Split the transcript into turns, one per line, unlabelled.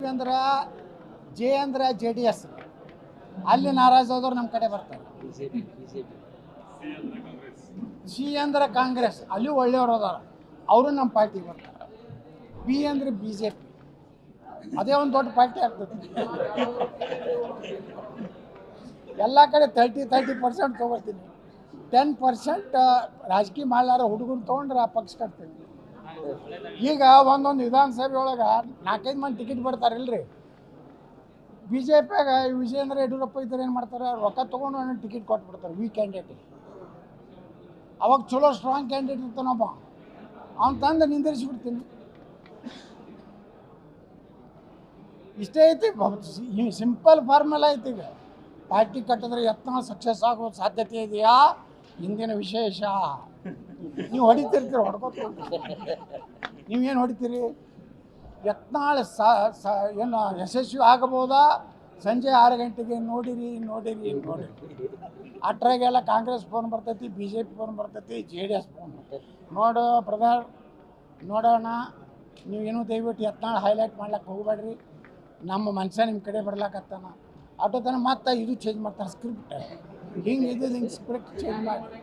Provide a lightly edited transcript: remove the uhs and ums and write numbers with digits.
ಯಾಕಂದ್ರೆ ಜೆ ಅಂದ್ರೆ JDS, ಅಲ್ಲಿ ನಾರಾಜಾದವ್ರು ನಮ್ಮ ಕಡೆ ಬರ್ತಾರೆ. ಸಿ ಅಂದ್ರೆ ಕಾಂಗ್ರೆಸ್, ಅಲ್ಲಿ ಒಳ್ಳೆಯವರು ಅದಾರ, ಅವರು ನಮ್ಮ ಪಾರ್ಟಿಗೆ ಬರ್ತಾರೆ. ಬಿ ಅಂದರೆ BJP, ಅದೇ ಒಂದು ದೊಡ್ಡ ಪಾರ್ಟಿ ಆಗ್ತದೆ. ಎಲ್ಲ ಕಡೆ 30% ತೊಗೊಳ್ತೀನಿ, 10% ರಾಜಕೀಯ ಮಾಡಲಾರ ಹುಡುಗರು ತೊಗೊಂಡ್ರೆ ಪಕ್ಷ ಕಟ್ತೀನಿ. ಈಗ ಒಂದೊಂದು ವಿಧಾನಸಭೆ ಒಳಗೆ 4-5 ಮಂದಿ ಟಿಕೆಟ್ ಬಿಡ್ತಾರಿಲ್ರಿ. BJPಯಾಗ ವಿಜಯೇಂದ್ರ ಯಡಿಯೂರಪ್ಪ ಇದ್ದಾರೆ ಏನು ಮಾಡ್ತಾರೆ, ರೊಕ್ಕ ತೊಗೊಂಡು ಟಿಕೆಟ್ ಕೊಟ್ಬಿಡ್ತಾರೆ ವೀಕ್ ಕ್ಯಾಂಡಿಡೇಟಿಗೆ. ಅವಾಗ ಚಲೋ ಸ್ಟ್ರಾಂಗ್ ಕ್ಯಾಂಡಿಡೇಟ್ ಇರ್ತಾನೊಬ್ಬ, ಅವ್ನು ತಂದು ನಿಂದಿರಿಸಿಬಿಡ್ತೀನಿ. ಇಷ್ಟೇ ಐತಿ, ಸಿಂಪಲ್ ಫಾರ್ಮುಲಾ ಐತಿ. ಈಗ ಪಾರ್ಟಿ ಕಟ್ಟಿದ್ರೆ ಯತ್ನಾಳ್ ಸಕ್ಸಸ್ ಆಗೋ ಸಾಧ್ಯತೆ ಇದೆಯಾ ಇಂದಿನ ವಿಶೇಷ. ನೀವು ಹೊಡಿತಿರ್ತೀರಿ, ಹೊಡ್ಕೊತ ನೀವೇನು ಹೊಡಿತೀರಿ? ಯತ್ನಾಳ್ ಏನು ಯಶಸ್ವಿ ಆಗಬಹುದಾ? ಸಂಜೆ 6 ಗಂಟೆಗೆ ನೋಡಿರಿ. ಅಟ್ರಾಗೆಲ್ಲ ಕಾಂಗ್ರೆಸ್ ಫೋನ್ ಬರ್ತೈತಿ, BJP ಫೋನ್ ಬರ್ತೈತಿ, JDS ಫೋನ್ ಬರ್ತೈತಿ. ನೋಡು ಬ್ರದರ್, ನೋಡೋಣ, ನೀವೇನು ದಯವಿಟ್ಟು ಯತ್ನಾಳ್ ಹೈಲೈಟ್ ಮಾಡ್ಲಿಕ್ಕೆ ಹೋಗ್ಬೇಡ್ರಿ. ನಮ್ಮ ಮನುಷ್ಯ ನಿಮ್ಮ ಕಡೆ ಬರ್ಲಾಕತ್ತಾನ. ಆಟೋ ತನ ಮತ್ತೆ ಇದು ಚೇಂಜ್ ಮಾಡ್ತಾರೆ ಸ್ಕ್ರಿಪ್ಟ್, ಹಿಂಗೆ ಸ್ಕ್ರಿಪ್ಟ್ ಚೇಂಜ್ ಮಾಡಿ